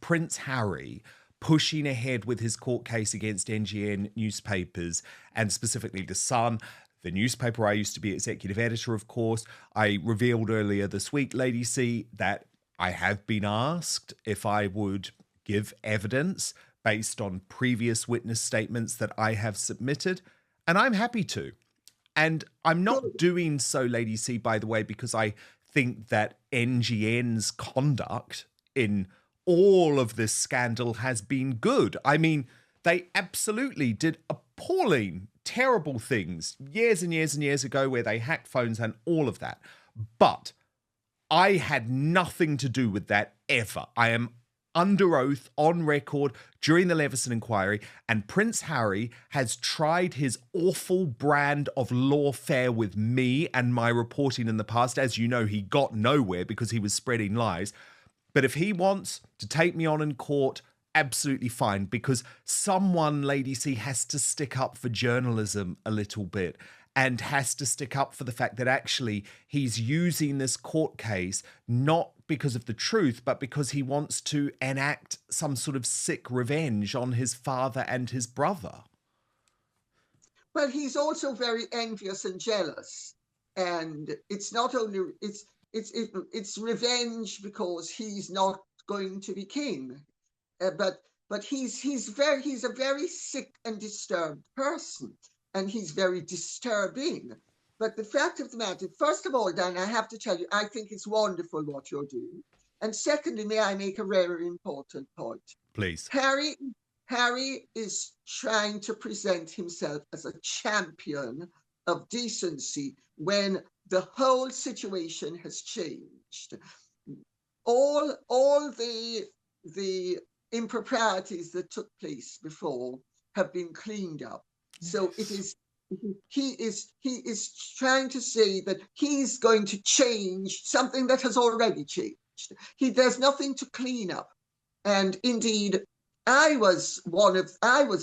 Prince Harry pushing ahead with his court case against NGN newspapers, and specifically The Sun, the newspaper I used to be executive editor, of course. I revealed earlier this week, Lady C, that I have been asked if I would give evidence based on previous witness statements that I have submitted, and I'm happy to. And I'm not doing so, Lady C, by the way, because I think that NGN's conduct in all of this scandal has been good. I mean, they absolutely did appalling, terrible things years and years and years ago where they hacked phones and all of that. But I had nothing to do with that ever. I am under oath, on record, during the Leveson inquiry, and Prince Harry has tried his awful brand of lawfare with me and my reporting in the past. As you know, he got nowhere because he was spreading lies. But if he wants to take me on in court, absolutely fine, because someone, Lady C, has to stick up for journalism a little bit and has to stick up for the fact that actually he's using this court case not because of the truth, but because he wants to enact some sort of sick revenge on his father and his brother. Well, he's also very envious and jealous. And it's not only, it's revenge because he's not going to be king. But he's a very sick and disturbed person, and he's very disturbing. But the fact of the matter, first of all, Dan, I have to tell you, I think it's wonderful what you're doing. And secondly, may I make a very important point? Please. Harry is trying to present himself as a champion of decency when the whole situation has changed. All the improprieties that took place before have been cleaned up. So it is he is trying to say that he's going to change something that has already changed. There's nothing to clean up. And indeed, I was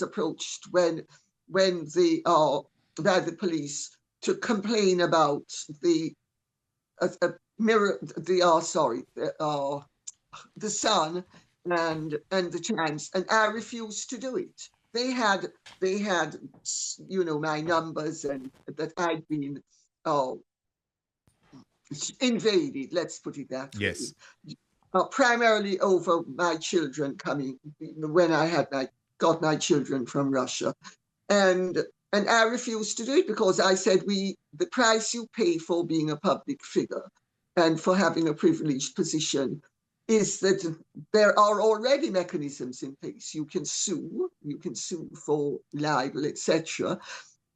approached when by the police to complain about the Sun and the Times, and I refused to do it. They had my numbers and that I'd been invaded, let's put it that way. Yes. Primarily over my children coming when I got my children from Russia. And I refused to do it because I said the price you pay for being a public figure and for having a privileged position is that there are already mechanisms in place. You can sue for libel, etc.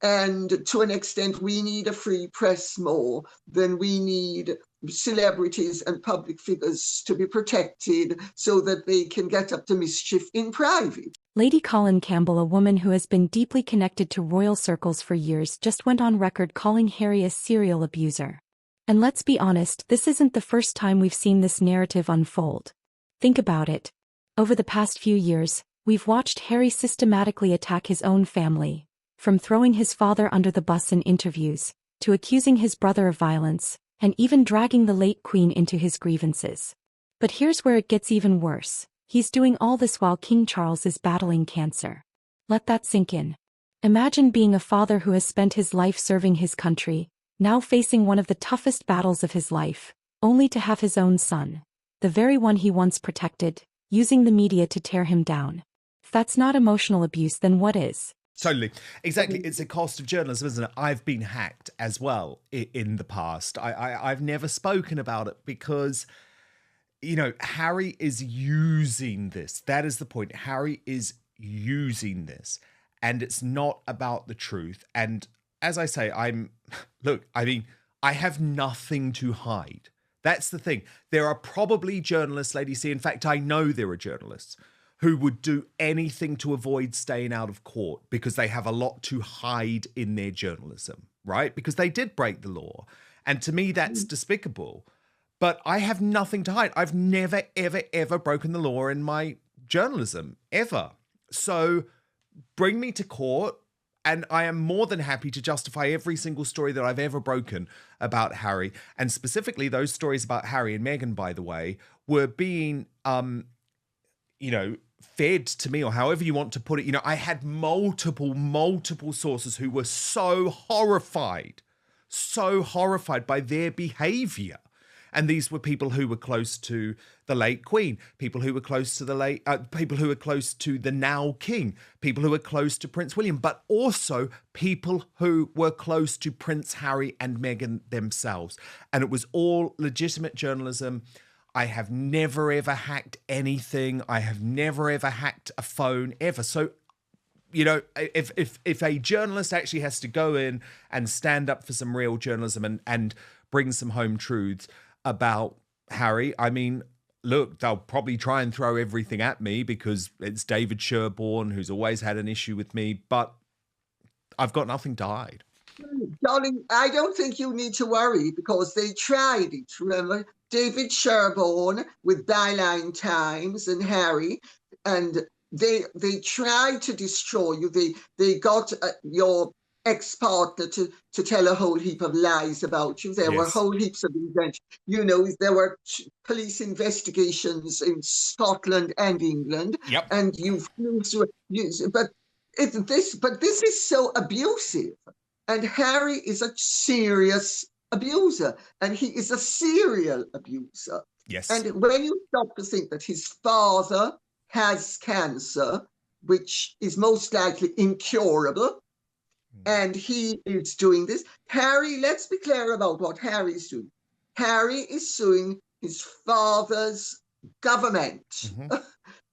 And to an extent, we need a free press more than we need celebrities and public figures to be protected so that they can get up to mischief in private. Lady Colin Campbell, a woman who has been deeply connected to royal circles for years, just went on record calling Harry a serial abuser. And let's be honest, this isn't the first time we've seen this narrative unfold. Think about it. Over the past few years, we've watched Harry systematically attack his own family, from throwing his father under the bus in interviews, to accusing his brother of violence, and even dragging the late Queen into his grievances. But here's where it gets even worse. He's doing all this while King Charles is battling cancer. Let that sink in. Imagine being a father who has spent his life serving his country, now facing one of the toughest battles of his life, only to have his own son, the very one he once protected, using the media to tear him down. If that's not emotional abuse, then what is? Totally. Exactly. It's a cost of journalism, isn't it? I've been hacked as well in the past. I've never spoken about it because, Harry is using this. That is the point. Harry is using this, and it's not about the truth. And as I say, I have nothing to hide. That's the thing. There are probably journalists, Lady C. In fact, I know there are journalists who would do anything to avoid staying out of court because they have a lot to hide in their journalism, right? Because they did break the law. And to me, that's despicable. But I have nothing to hide. I've never, ever, ever broken the law in my journalism, ever. So bring me to court, and I am more than happy to justify every single story that I've ever broken about Harry. And specifically those stories about Harry and Meghan, by the way, were being fed to me, or however you want to put it. I had multiple sources who were so horrified by their behavior. And these were people who were close to the late Queen, people who were close to the now King, people who were close to Prince William, but also people who were close to Prince Harry and Meghan themselves. And it was all legitimate journalism. I have never ever hacked anything. I have never ever hacked a phone ever. So, if a journalist actually has to go in and stand up for some real journalism and bring some home truths about Harry, I mean, look, they'll probably try and throw everything at me because it's David Sherborne, who's always had an issue with me, but I've got nothing to hide. Darling, I don't think you need to worry because they tried it. Remember, David Sherborne with Byline Times and Harry, and they tried to destroy you. They got your ex-partner to tell a whole heap of lies about you. There were whole heaps of inventions. There were police investigations in Scotland and England, and but this is so abusive. And Harry is a serious abuser, and he is a serial abuser. Yes. And when you stop to think that his father has cancer, which is most likely incurable, and he is doing this. Harry, let's be clear about what Harry is doing. Harry is suing his father's government. Mm-hmm.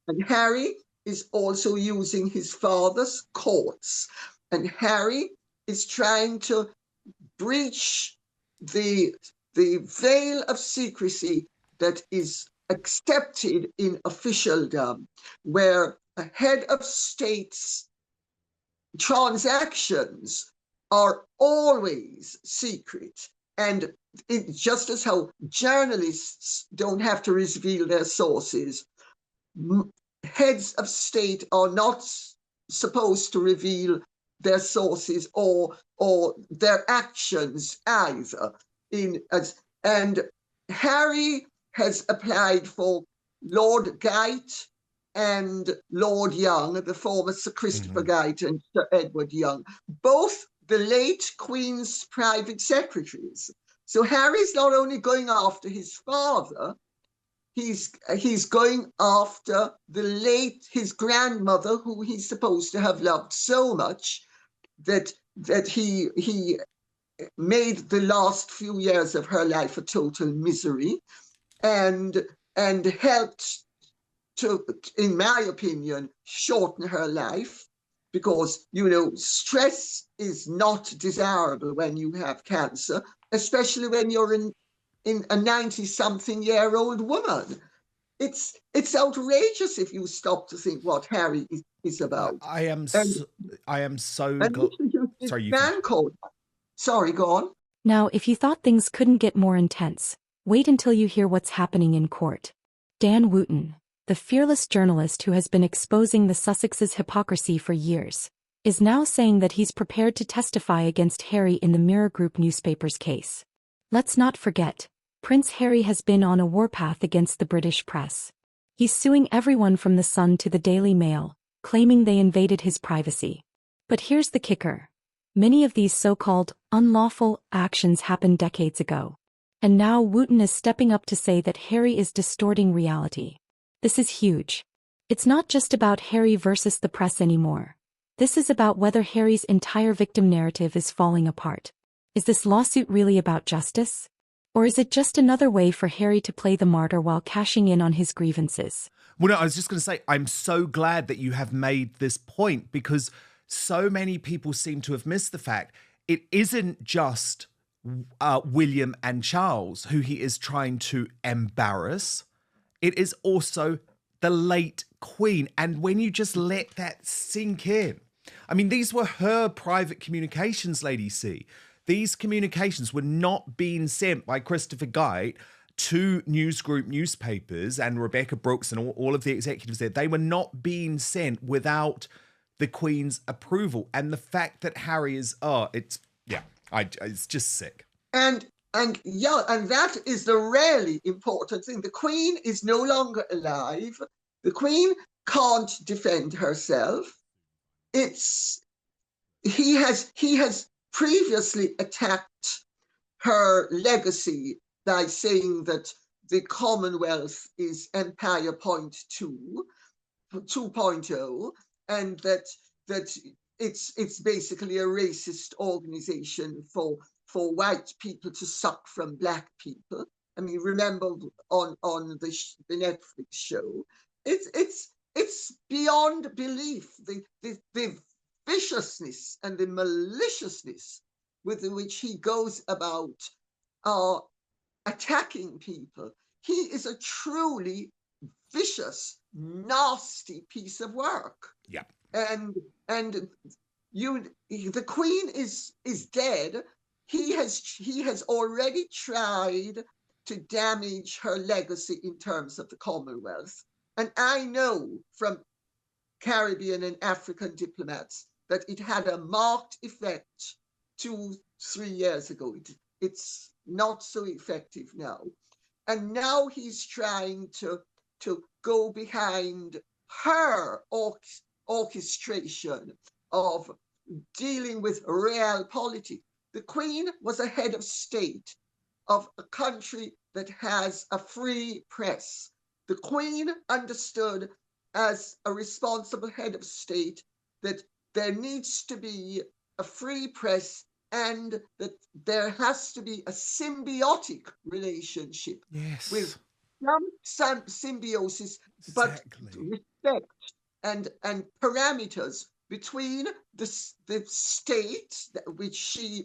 And Harry is also using his father's courts. And Harry is trying to breach the veil of secrecy that is accepted in officialdom, where a head of state's transactions are always secret. And it's just as how journalists don't have to reveal their sources, heads of state are not supposed to reveal their sources or their actions either. And Harry has applied for Lord Guyte and Lord Young, the former Sir Christopher Guyte and Sir Edward Young, both the late Queen's private secretaries. So Harry's not only going after his father, he's going after his grandmother, who he's supposed to have loved so much that he made the last few years of her life a total misery, and helped to, in my opinion, shorten her life, because, stress is not desirable when you have cancer, especially when you're in a 90-something-year-old woman. It's outrageous if you stop to think what Harry is about. I am so sorry. Sorry, go on. Now, if you thought things couldn't get more intense, wait until you hear what's happening in court. Dan Wootton, the fearless journalist who has been exposing the Sussexes' hypocrisy for years, is now saying that he's prepared to testify against Harry in the Mirror Group newspaper's case. Let's not forget, Prince Harry has been on a warpath against the British press. He's suing everyone from The Sun to the Daily Mail, claiming they invaded his privacy. But here's the kicker. Many of these so-called unlawful actions happened decades ago. And now Wootton is stepping up to say that Harry is distorting reality. This is huge. It's not just about Harry versus the press anymore. This is about whether Harry's entire victim narrative is falling apart. Is this lawsuit really about justice? Or is it just another way for Harry to play the martyr while cashing in on his grievances? Well, no, I was just going to say, I'm so glad that you have made this point, because so many people seem to have missed the fact it isn't just William and Charles who he is trying to embarrass. It is also the late Queen. And when you just let that sink in, I mean, these were her private communications, Lady C. These communications were not being sent by Christopher Guyte to Newsgroup newspapers and Rebecca Brooks and all of the executives there. They were not being sent without the Queen's approval. And the fact that Harry is, it's just sick. And that is the really important thing. The Queen is no longer alive. The Queen can't defend herself. He has previously attacked her legacy by saying that the Commonwealth is Empire Point 2.0, and that it's basically a racist organization for white people to suck from black people. I mean, remember on the Netflix show, it's beyond belief the viciousness and the maliciousness with which he goes about attacking people. He is a truly vicious, nasty piece of work. Yeah. And the Queen is dead. He has already tried to damage her legacy in terms of the Commonwealth. And I know from Caribbean and African diplomats that it had a marked effect 2-3 years ago. It's not so effective now. And now he's trying to go behind her orchestration of dealing with realpolitik. The Queen was a head of state of a country that has a free press. The Queen understood as a responsible head of state that there needs to be a free press and that there has to be a symbiotic relationship with some symbiosis, but respect and parameters between the state which she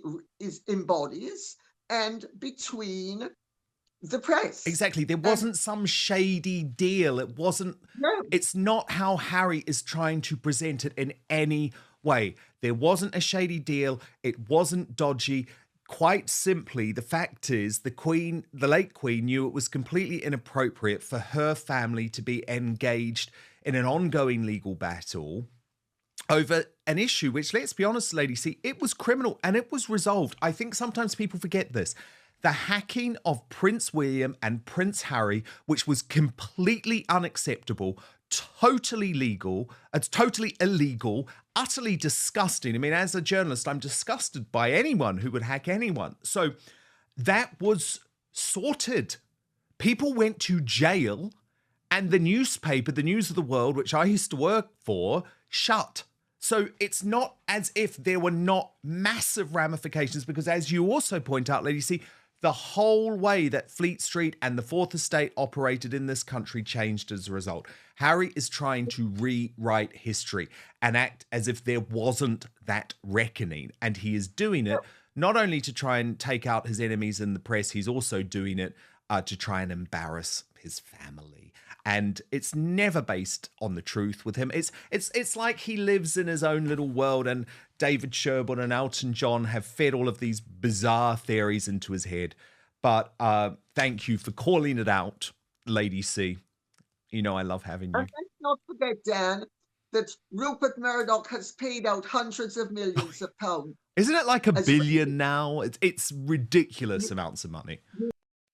embodies and between the press. Exactly. There wasn't some shady deal. It wasn't. No. It's not how Harry is trying to present it in any way. There wasn't a shady deal. It wasn't dodgy. Quite simply, the fact is the late Queen knew it was completely inappropriate for her family to be engaged in an ongoing legal battle over an issue which, let's be honest, Lady C, it was criminal and it was resolved. I think sometimes people forget this. The hacking of Prince William and Prince Harry, which was completely unacceptable, totally legal, it's totally illegal, utterly disgusting. I mean, as a journalist, I'm disgusted by anyone who would hack anyone. So that was sorted. People went to jail and the newspaper, the News of the World, which I used to work for, shut. So it's not as if there were not massive ramifications, because as you also point out, Lady C, the whole way that Fleet Street and the Fourth Estate operated in this country changed as a result. Harry is trying to rewrite history and act as if there wasn't that reckoning. And he is doing it not only to try and take out his enemies in the press, he's also doing it to try and embarrass his family. And it's never based on the truth with him. It's like he lives in his own little world, and David Sherborne and Elton John have fed all of these bizarre theories into his head. But thank you for calling it out, Lady C. You know I love having you. And let's not forget, Dan, that Rupert Murdoch has paid out hundreds of millions of pounds. Isn't it like $1 billion now? It's ridiculous amounts of money.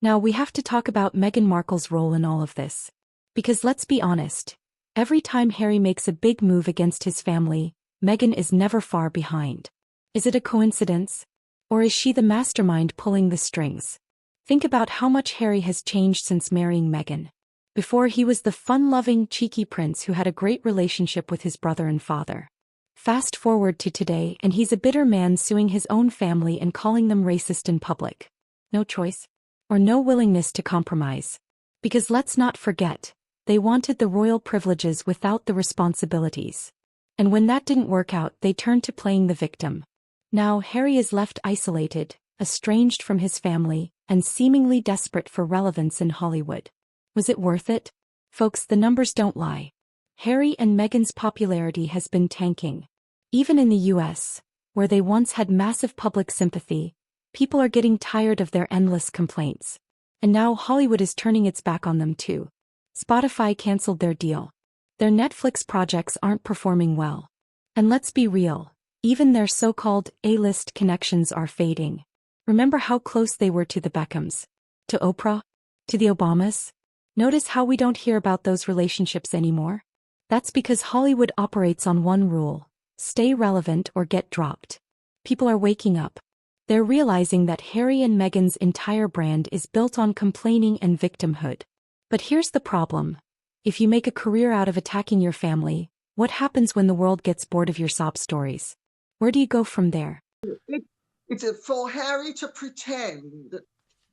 Now we have to talk about Meghan Markle's role in all of this. Because let's be honest, every time Harry makes a big move against his family, Meghan is never far behind. Is it a coincidence? Or is she the mastermind pulling the strings? Think about how much Harry has changed since marrying Meghan. Before, he was the fun-loving, cheeky prince who had a great relationship with his brother and father. Fast forward to today, and he's a bitter man suing his own family and calling them racist in public. No choice, or no willingness to compromise. Because let's not forget, they wanted the royal privileges without the responsibilities. And when that didn't work out, they turned to playing the victim. Now Harry is left isolated, estranged from his family, and seemingly desperate for relevance in Hollywood. Was it worth it? Folks, the numbers don't lie. Harry and Meghan's popularity has been tanking. Even in the US, where they once had massive public sympathy, people are getting tired of their endless complaints. And now Hollywood is turning its back on them too. Spotify canceled their deal. Their Netflix projects aren't performing well. And let's be real, even their so-called A-list connections are fading. Remember how close they were to the Beckhams, to Oprah, to the Obamas? Notice how we don't hear about those relationships anymore? That's because Hollywood operates on one rule: stay relevant or get dropped. People are waking up. They're realizing that Harry and Meghan's entire brand is built on complaining and victimhood. But here's the problem. If you make a career out of attacking your family, what happens when the world gets bored of your sob stories? Where do you go from there? It's for Harry to pretend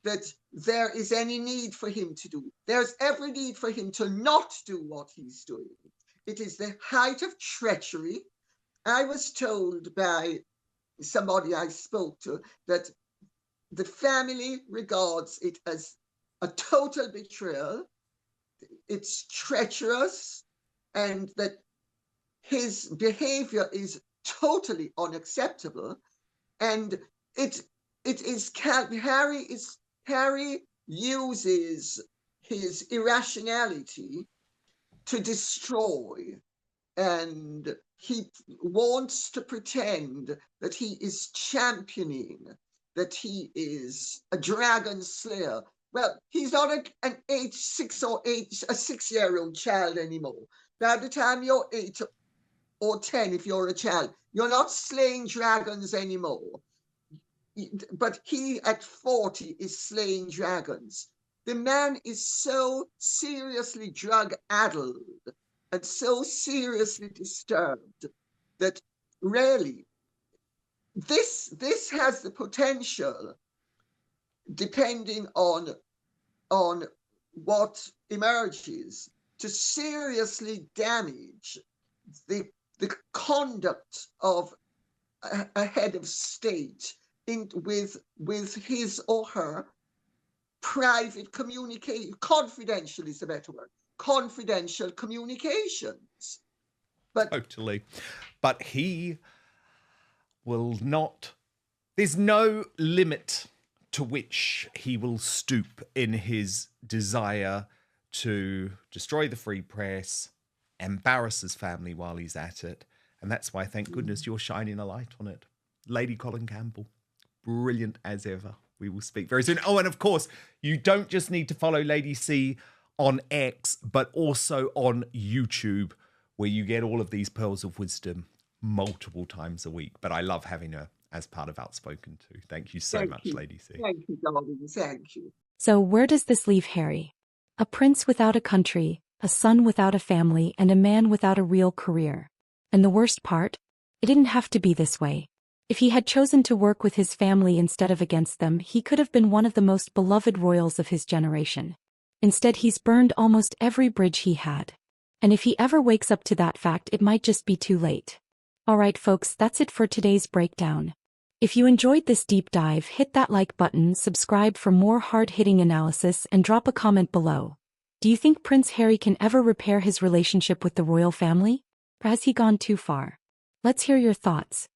that there is any need for him to do. There's every need for him to not do what he's doing. It is the height of treachery. I was told by somebody I spoke to that the family regards it as a total betrayal. It's treacherous, and that his behavior is totally unacceptable. And Harry uses his irrationality to destroy, and he wants to pretend that he is championing, that he is a dragon slayer. Well, he's not a 6-year-old child anymore. By the time you're 8 or 10, if you're a child, you're not slaying dragons anymore. But he at 40 is slaying dragons. The man is so seriously drug-addled and so seriously disturbed that really this has the potential, depending on what emerges, to seriously damage the conduct of a head of state with his or her private communication. Confidential is the better word. Confidential communications. But totally. But he will not. There's no limit to which he will stoop in his desire to destroy the free press, embarrass his family while he's at it. And that's why, thank goodness, you're shining a light on it. Lady Colin Campbell, brilliant as ever. We will speak very soon. Oh, and of course, you don't just need to follow Lady C on X, but also on YouTube, where you get all of these pearls of wisdom multiple times a week. But I love having her as part of Outspoken too. Thank you so much, Lady C. Thank you, darling. Thank you. So where does this leave Harry? A prince without a country, a son without a family, and a man without a real career. And the worst part? It didn't have to be this way. If he had chosen to work with his family instead of against them, he could have been one of the most beloved royals of his generation. Instead, he's burned almost every bridge he had. And if he ever wakes up to that fact, it might just be too late. Alright folks, that's it for today's breakdown. If you enjoyed this deep dive, hit that like button, subscribe for more hard-hitting analysis, and drop a comment below. Do you think Prince Harry can ever repair his relationship with the royal family? Or has he gone too far? Let's hear your thoughts.